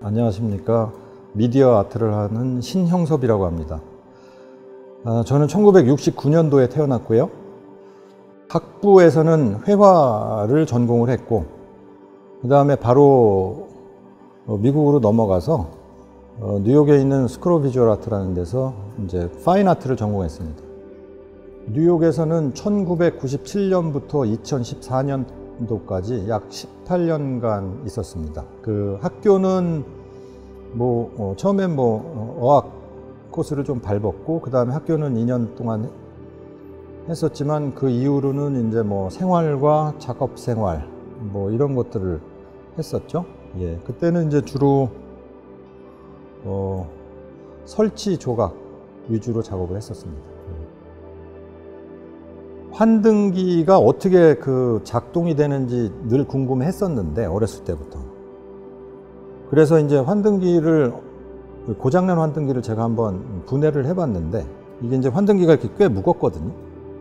안녕하십니까. 미디어 아트를 하는 신형섭이라고 합니다. 저는 1969년도에 태어났고요. 학부에서는 회화를 전공을 했고, 그 다음에 바로 미국으로 넘어가서 뉴욕에 있는 스쿨 오브 비주얼 아트라는 데서 이제 파인 아트를 전공했습니다. 뉴욕에서는 1997년부터 2014년도까지 약 18년간 있었습니다. 그 학교는 처음엔 어학 코스를 좀 밟았고, 그 다음에 학교는 2년 동안 했었지만, 그 이후로는 이제 생활과 작업 생활, 이런 것들을 했었죠. 예. 그때는 이제 주로, 설치 조각 위주로 작업을 했었습니다. 환등기가 어떻게 작동이 되는지 늘 궁금해 했었는데, 어렸을 때부터. 그래서 이제 고장난 환등기를 제가 한번 분해를 해봤는데, 이게 이제 환등기가 이렇게 꽤 무겁거든요.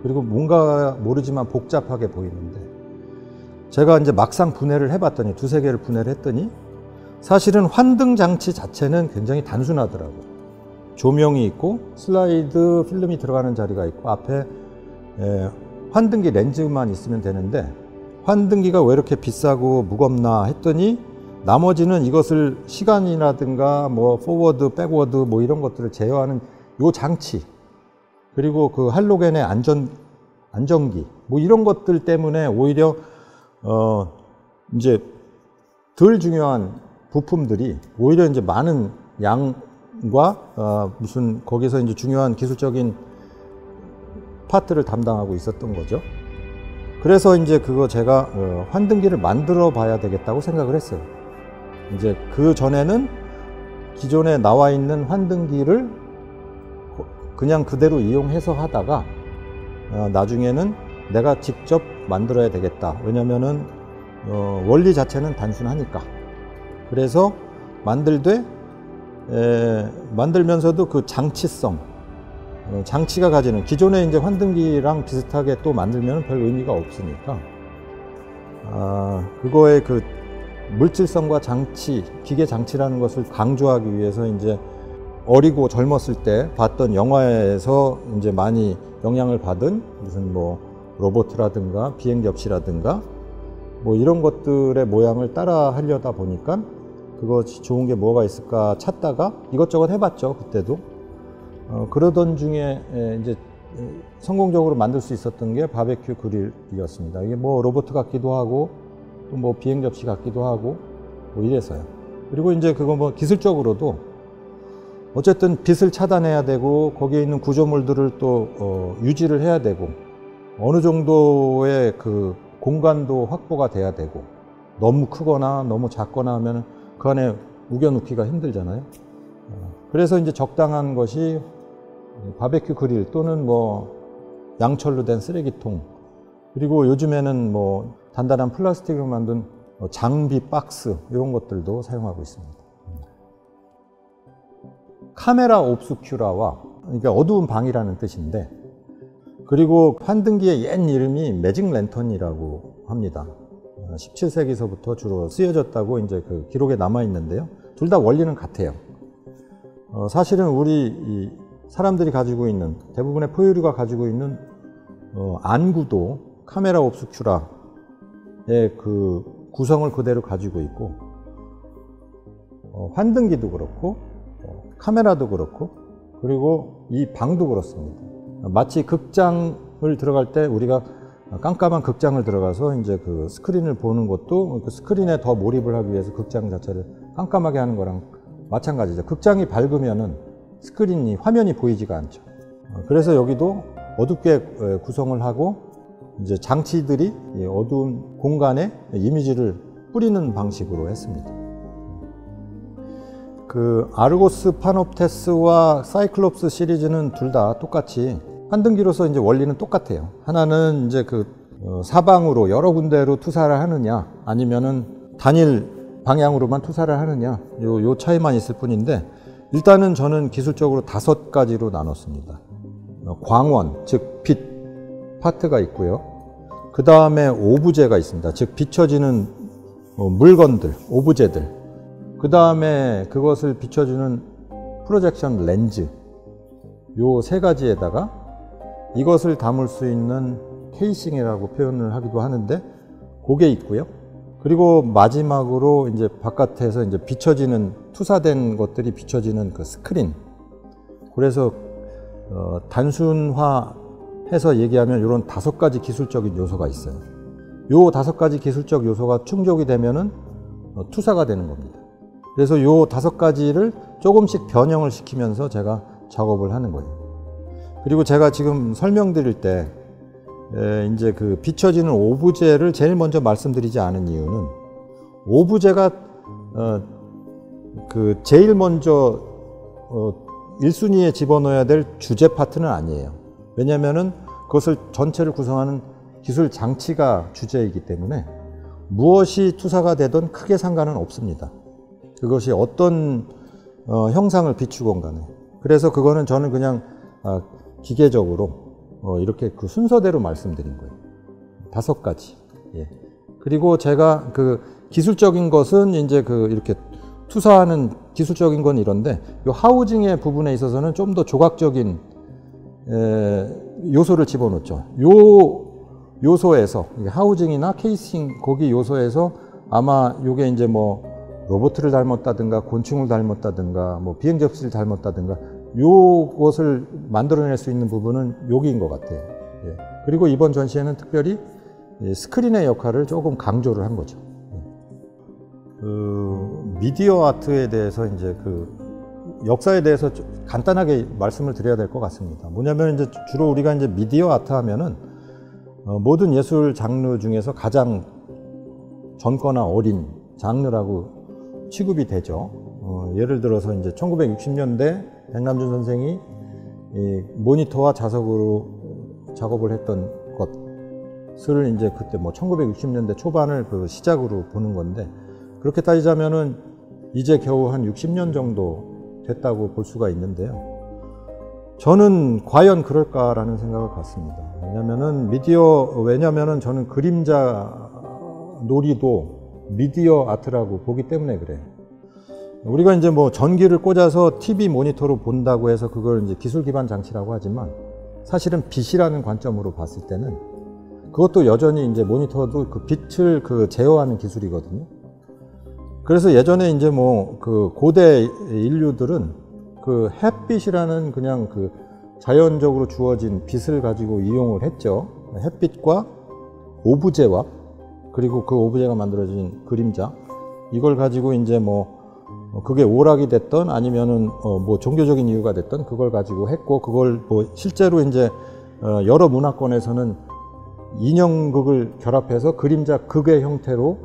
그리고 뭔가 모르지만 복잡하게 보이는데, 제가 이제 막상 분해를 해봤더니, 두세 개를 분해를 했더니, 사실은 환등 장치 자체는 굉장히 단순하더라고요. 조명이 있고, 슬라이드 필름이 들어가는 자리가 있고, 앞에 환등기 렌즈만 있으면 되는데, 환등기가 왜 이렇게 비싸고 무겁나 했더니, 나머지는 이것을 시간이라든가 포워드, 백워드 이런 것들을 제어하는 요 장치, 그리고 그 할로겐의 안전기 이런 것들 때문에 오히려 이제 덜 중요한 부품들이 오히려 이제 많은 양과 거기서 이제 중요한 기술적인 파트를 담당하고 있었던 거죠. 그래서 이제 제가 환등기를 만들어 봐야 되겠다고 생각을 했어요. 이제 그 전에는 기존에 나와 있는 환등기를 그냥 그대로 이용해서 하다가 나중에는 내가 직접 만들어야 되겠다. 왜냐면은 원리 자체는 단순하니까. 그래서 만들면서도 그 장치성, 장치가 가지는, 기존에 이제 환등기랑 비슷하게 또 만들면 별 의미가 없으니까, 그거의 그 물질성과 장치, 기계 장치라는 것을 강조하기 위해서 이제 어리고 젊었을 때 봤던 영화에서 이제 많이 영향을 받은 무슨 로봇이라든가 비행 접시라든가 이런 것들의 모양을 따라 하려다 보니까 그것이 좋은 게 뭐가 있을까 찾다가 이것저것 해봤죠, 그때도. 그러던 중에 이제 성공적으로 만들 수 있었던 게 바베큐 그릴이었습니다. 이게 로봇 같기도 하고 또 비행 접시 같기도 하고 이래서요. 그리고 이제 그거 기술적으로도 어쨌든 빛을 차단해야 되고 거기에 있는 구조물들을 또 유지를 해야 되고 어느 정도의 그 공간도 확보가 돼야 되고 너무 크거나 너무 작거나 하면 그 안에 우겨넣기가 힘들잖아요. 그래서 이제 적당한 것이 바베큐 그릴 또는 양철로 된 쓰레기통, 그리고 요즘에는 단단한 플라스틱으로 만든 장비 박스 이런 것들도 사용하고 있습니다. 카메라 옵스큐라와, 그러니까 어두운 방이라는 뜻인데, 그리고 환등기의 옛 이름이 매직 랜턴이라고 합니다. 17세기서부터 주로 쓰여졌다고 이제 그 기록에 남아 있는데요. 둘 다 원리는 같아요. 사실은 우리 사람들이 가지고 있는, 대부분의 포유류가 가지고 있는 안구도 카메라 옵스큐라의 그 구성을 그대로 가지고 있고, 환등기도 그렇고 카메라도 그렇고, 그리고 이 방도 그렇습니다. 마치 극장을 들어갈 때 우리가 깜깜한 극장을 들어가서 이제 그 스크린을 보는 것도 그 스크린에 더 몰입을 하기 위해서 극장 자체를 깜깜하게 하는 거랑 마찬가지죠. 극장이 밝으면은 화면이 보이지가 않죠. 그래서 여기도 어둡게 구성을 하고 이제 장치들이 어두운 공간에 이미지를 뿌리는 방식으로 했습니다. 그 아르고스 파놉테스와 사이클롭스 시리즈는 둘 다 똑같이 환등기로서 이제 원리는 똑같아요. 하나는 이제 사방으로 여러 군데로 투사를 하느냐, 아니면은 단일 방향으로만 투사를 하느냐, 요 차이만 있을 뿐인데, 일단은 저는 기술적으로 5가지로 나눴습니다. 광원, 즉 빛 파트가 있고요. 그 다음에 오브제가 있습니다. 즉 비춰지는 물건들, 오브제들. 그 다음에 그것을 비춰주는 프로젝션 렌즈, 요 세 가지에다가 이것을 담을 수 있는 케이싱이라고 표현을 하기도 하는데 그게 있고요. 그리고 마지막으로 이제 바깥에서 이제 비춰지는 투사된 것들이 비춰지는 그 스크린. 그래서 단순화해서 얘기하면 이런 5가지 기술적인 요소가 있어요. 요 5가지 기술적 요소가 충족이 되면은 투사가 되는 겁니다. 그래서 요 5가지를 조금씩 변형을 시키면서 제가 작업을 하는 거예요. 그리고 제가 지금 설명드릴 때 이제 그 비춰지는 오브제를 제일 먼저 말씀드리지 않은 이유는 오브제가 그 제일 먼저 1순위에 집어넣어야 될 주제 파트는 아니에요. 왜냐면은 그것을 전체를 구성하는 기술 장치가 주제이기 때문에 무엇이 투사가 되든 크게 상관은 없습니다. 그것이 어떤 형상을 비추건 간에. 그래서 그거는 저는 그냥 기계적으로 이렇게 그 순서대로 말씀드린 거예요. 5가지. 예. 그리고 제가 그 기술적인 것은 이제 그 이렇게 투사하는 기술적인 건 이런데 요 하우징의 부분에 있어서는 좀 더 조각적인 요소를 집어넣죠. 요 요소에서 하우징이나 케이싱 거기 요소에서 아마 요게 이제 뭐 로봇을 닮았다든가 곤충을 닮았다든가 뭐 비행 접시를 닮았다든가 요것을 만들어낼 수 있는 부분은 여기인 것 같아요. 예. 그리고 이번 전시회는 특별히 스크린의 역할을 조금 강조를 한 거죠. 그 미디어 아트에 대해서 이제 그 역사에 대해서 좀 간단하게 말씀을 드려야 될 것 같습니다. 뭐냐면 이제 주로 우리가 이제 미디어 아트 하면은 모든 예술 장르 중에서 가장 젊거나 어린 장르라고 취급이 되죠. 예를 들어서 이제 1960년대 백남준 선생이 이 모니터와 자석으로 작업을 했던 것을 이제 그때 뭐 1960년대 초반을 그 시작으로 보는 건데 그렇게 따지자면은 이제 겨우 한 60년 정도 됐다고 볼 수가 있는데요. 저는 과연 그럴까라는 생각을 갖습니다. 왜냐면은 저는 그림자 놀이도 미디어 아트라고 보기 때문에 그래요. 우리가 이제 뭐 전기를 꽂아서 TV 모니터로 본다고 해서 그걸 이제 기술 기반 장치라고 하지만 사실은 빛이라는 관점으로 봤을 때는 그것도 여전히 이제 모니터도 그 빛을 그 제어하는 기술이거든요. 그래서 예전에 이제 뭐 그 고대 인류들은 그 햇빛이라는 그냥 그 자연적으로 주어진 빛을 가지고 이용을 했죠. 햇빛과 오브제와 그리고 그 오브제가 만들어진 그림자 이걸 가지고 이제 뭐 그게 오락이 됐던 아니면은 뭐 종교적인 이유가 됐던 그걸 가지고 했고 그걸 뭐 실제로 이제 여러 문화권에서는 인형극을 결합해서 그림자 극의 형태로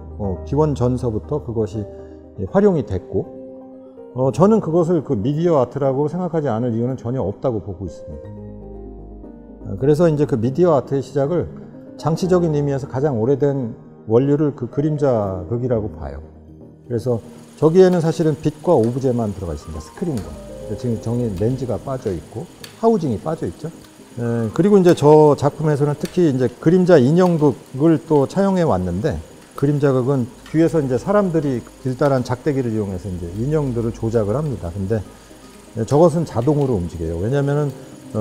기원 전서부터 그것이 활용이 됐고 저는 그것을 그 미디어 아트라고 생각하지 않을 이유는 전혀 없다고 보고 있습니다. 그래서 이제 그 미디어 아트의 시작을 장치적인 의미에서 가장 오래된 원류를 그 그림자 극이라고 봐요. 그래서 저기에는 사실은 빛과 오브제만 들어가 있습니다. 스크린과. 지금 정의 렌즈가 빠져 있고 하우징이 빠져 있죠. 그리고 이제 저 작품에서는 특히 이제 그림자 인형극을 또 차용해 왔는데 그림자극은 뒤에서 이제 사람들이 길다란 작대기를 이용해서 이제 인형들을 조작을 합니다. 근데 저것은 자동으로 움직여요. 왜냐면은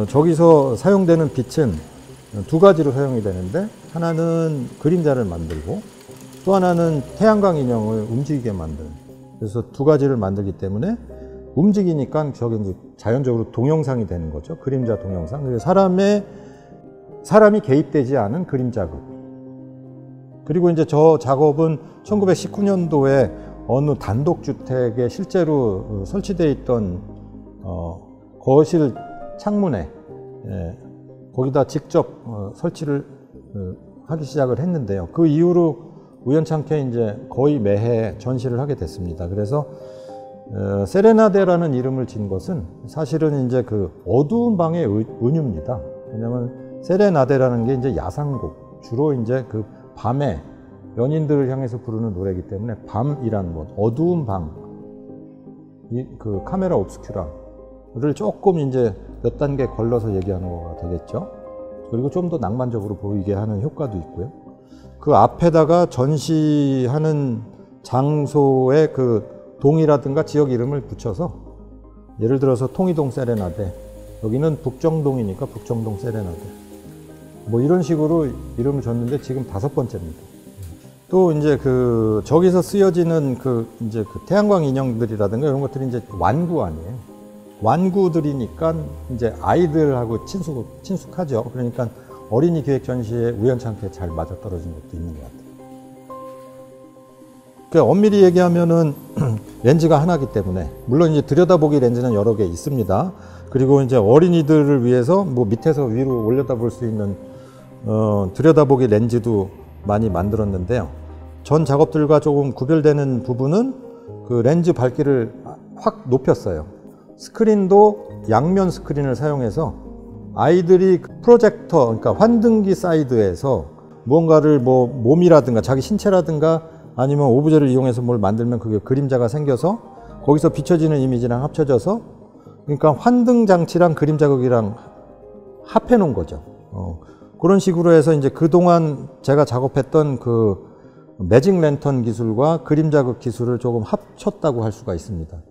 저기서 사용되는 빛은 2가지로 사용이 되는데 하나는 그림자를 만들고 또 하나는 태양광 인형을 움직이게 만드는. 그래서 2가지를 만들기 때문에 움직이니까 저게 이제 자연적으로 동영상이 되는 거죠. 그림자 동영상. 그래서 사람이 개입되지 않은 그림자극. 그리고 이제 저 작업은 1919년도에 어느 단독주택에 실제로 설치되어 있던 거실 창문에 거기다 직접 설치를 하기 시작을 했는데요. 그 이후로 우연찮게 이제 거의 매해 전시를 하게 됐습니다. 그래서 세레나데라는 이름을 진 것은 사실은 이제 그 어두운 방의 은유입니다. 왜냐하면 세레나데라는 게 이제 야상곡, 주로 이제 그 밤에 연인들을 향해서 부르는 노래이기 때문에 밤이라는 것, 어두운 방, 그 카메라 옵스큐라를 조금 이제 몇 단계 걸러서 얘기하는 거가 되겠죠. 그리고 좀 더 낭만적으로 보이게 하는 효과도 있고요. 그 앞에다가 전시하는 장소의 그 동이라든가 지역 이름을 붙여서 예를 들어서 통이동 세레나데, 여기는 북정동이니까 북정동 세레나데, 뭐 이런 식으로 이름을 줬는데 지금 5번째입니다. 또 이제 저기서 쓰여지는 이제 태양광 인형들이라든가 이런 것들이 이제 완구 아니에요. 완구들이니까 이제 아이들하고 친숙하죠. 그러니까 어린이 기획 전시에 우연찮게 잘 맞아떨어진 것도 있는 것 같아요. 엄밀히 얘기하면은 렌즈가 하나이기 때문에, 물론 이제 들여다보기 렌즈는 여러 개 있습니다. 그리고 이제 어린이들을 위해서 뭐 밑에서 위로 올려다볼 수 있는 들여다보기 렌즈도 많이 만들었는데요. 전 작업들과 조금 구별되는 부분은 그 렌즈 밝기를 확 높였어요. 스크린도 양면 스크린을 사용해서 아이들이 프로젝터, 그러니까 환등기 사이드에서 무언가를 뭐 몸이라든가 자기 신체라든가 아니면 오브제를 이용해서 뭘 만들면 그게 그림자가 생겨서 거기서 비춰지는 이미지랑 합쳐져서, 그러니까 환등 장치랑 그림 자극이랑 합해 놓은 거죠. 그런 식으로 해서 이제 그동안 제가 작업했던 그 매직 랜턴 기술과 그림 자극 기술을 조금 합쳤다고 할 수가 있습니다.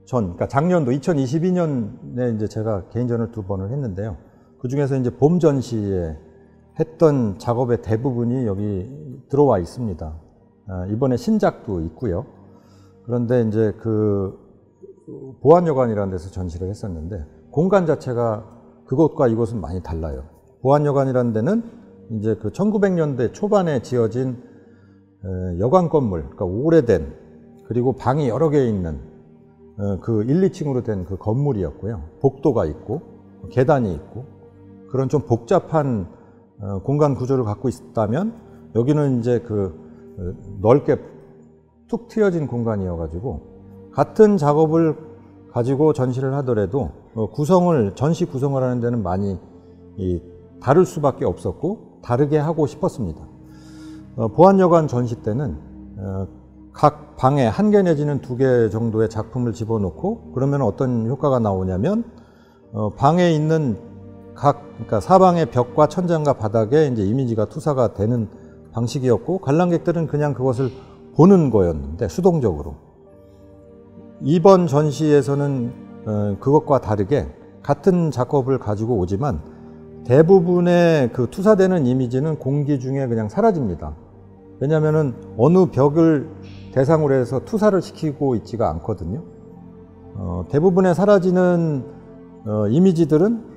그러니까 작년도 2022년에 이제 제가 개인전을 2번을 했는데요. 그 중에서 이제 봄 전시에 했던 작업의 대부분이 여기 들어와 있습니다. 이번에 신작도 있고요. 그런데 이제 보안여관이라는 데서 전시를 했었는데, 공간 자체가 그곳과 이곳은 많이 달라요. 보안여관이라는 데는 이제 1900년대 초반에 지어진 여관 건물, 그러니까 오래된, 그리고 방이 여러 개 있는 1, 2층으로 된 그 건물이었고요. 복도가 있고 계단이 있고 그런 좀 복잡한 공간 구조를 갖고 있다면, 여기는 이제 넓게 툭 트여진 공간이어가지고 같은 작업을 가지고 전시를 하더라도 전시 구성을 하는 데는 많이 다를 수밖에 없었고 다르게 하고 싶었습니다. 보안여관 전시 때는 각 방에 1개 내지는 2개 정도의 작품을 집어넣고, 그러면 어떤 효과가 나오냐면 방에 있는 그러니까 사방의 벽과 천장과 바닥에 이제 이미지가 투사가 되는 방식이었고, 관람객들은 그냥 그것을 보는 거였는데 수동적으로. 이번 전시에서는 그것과 다르게 같은 작업을 가지고 오지만 대부분의 투사되는 이미지는 공기 중에 그냥 사라집니다. 왜냐하면은 어느 벽을 대상으로 해서 투사를 시키고 있지가 않거든요. 대부분의 사라지는 이미지들은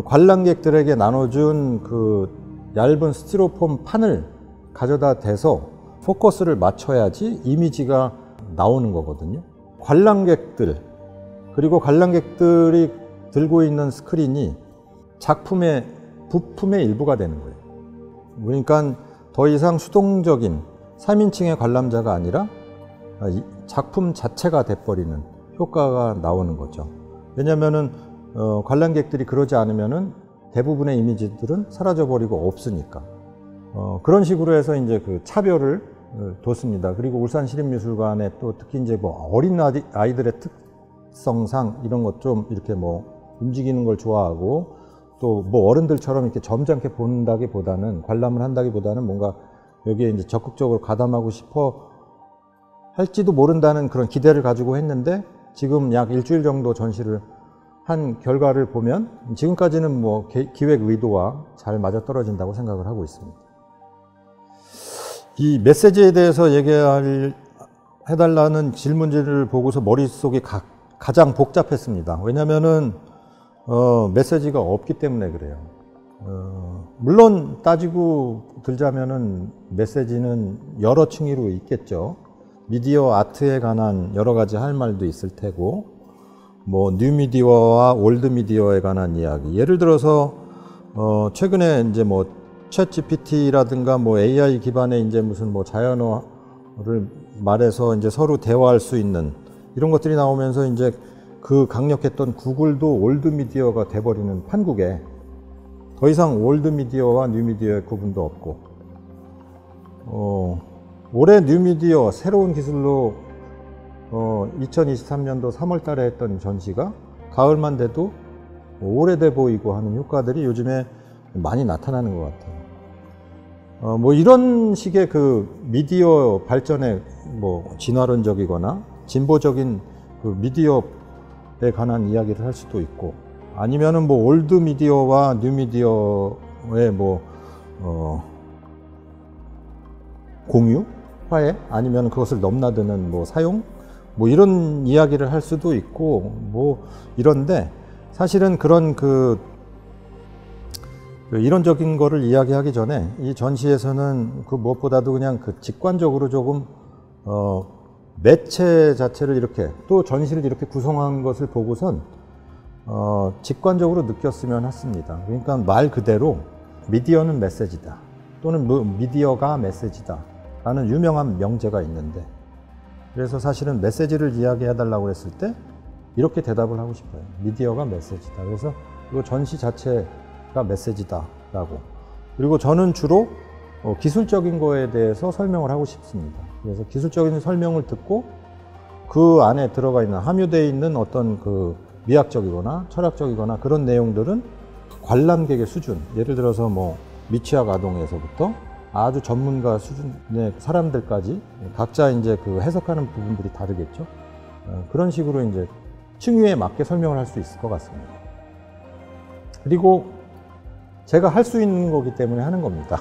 관람객들에게 나눠준 얇은 스티로폼 판을 가져다 대서 포커스를 맞춰야지 이미지가 나오는 거거든요. 관람객들, 그리고 관람객들이 들고 있는 스크린이 작품의 부품의 일부가 되는 거예요. 그러니까 더 이상 수동적인 3인칭의 관람자가 아니라 작품 자체가 돼버리는 효과가 나오는 거죠. 왜냐하면은 관람객들이 그러지 않으면은 대부분의 이미지들은 사라져버리고 없으니까. 그런 식으로 해서 이제 차별을 뒀습니다. 그리고 울산시립미술관에 또 특히 이제 어린 아이들의 특성상 이런 것 좀 이렇게 움직이는 걸 좋아하고, 또 어른들처럼 이렇게 점잖게 본다기보다는, 관람을 한다기보다는 뭔가 여기에 이제 적극적으로 가담하고 싶어 할지도 모른다는 그런 기대를 가지고 했는데, 지금 약 일주일 정도 전시를 한 결과를 보면 지금까지는 기획 의도와 잘 맞아떨어진다고 생각을 하고 있습니다. 이 메시지에 대해서 해달라는 질문지를 보고서 머릿속이 가장 복잡했습니다. 왜냐면은 메시지가 없기 때문에 그래요. 물론 따지고 들자면은 메시지는 여러 층위로 있겠죠. 미디어 아트에 관한 여러 가지 할 말도 있을 테고, 뉴미디어와 올드미디어에 관한 이야기. 예를 들어서 최근에 이제 챗 GPT라든가 AI 기반의 이제 무슨 자연어를 말해서 이제 서로 대화할 수 있는 이런 것들이 나오면서 이제 강력했던 구글도 올드미디어가 돼버리는 판국에 더 이상 올드미디어와 뉴미디어의 구분도 없고, 올해 뉴미디어 새로운 기술로 2023년도 3월 달에 했던 전시가 가을만 돼도 오래돼 보이고 하는 효과들이 요즘에 많이 나타나는 것 같아요. 뭐 이런 식의 그 미디어 발전의 뭐 진화론적이거나 진보적인 그 미디어에 관한 이야기를 할 수도 있고, 아니면은 뭐 올드 미디어와 뉴 미디어의 뭐 공유, 화해, 아니면 그것을 넘나드는 뭐 사용, 뭐 이런 이야기를 할 수도 있고, 뭐 이런데 사실은 그런 그 이론적인 거를 이야기하기 전에 이 전시에서는 그 무엇보다도 그냥 그 직관적으로 조금 매체 자체를 이렇게 또 전시를 이렇게 구성한 것을 보고선 직관적으로 느꼈으면 했습니다. 그러니까 말 그대로 미디어는 메시지다, 또는 미디어가 메시지다 라는 유명한 명제가 있는데, 그래서 사실은 메시지를 이야기해달라고 했을 때 이렇게 대답을 하고 싶어요. 미디어가 메시지다. 그래서 이 전시 자체가 메시지다라고. 그리고 저는 주로 기술적인 거에 대해서 설명을 하고 싶습니다. 그래서 기술적인 설명을 듣고 그 안에 들어가 있는, 함유되어 있는 어떤 그 미학적이거나 철학적이거나 그런 내용들은 관람객의 수준, 예를 들어서 뭐 미취학 아동에서부터 아주 전문가 수준의 사람들까지 각자 이제 그 해석하는 부분들이 다르겠죠. 그런 식으로 이제 층위에 맞게 설명을 할 수 있을 것 같습니다. 그리고 제가 할 수 있는 거기 때문에 하는 겁니다.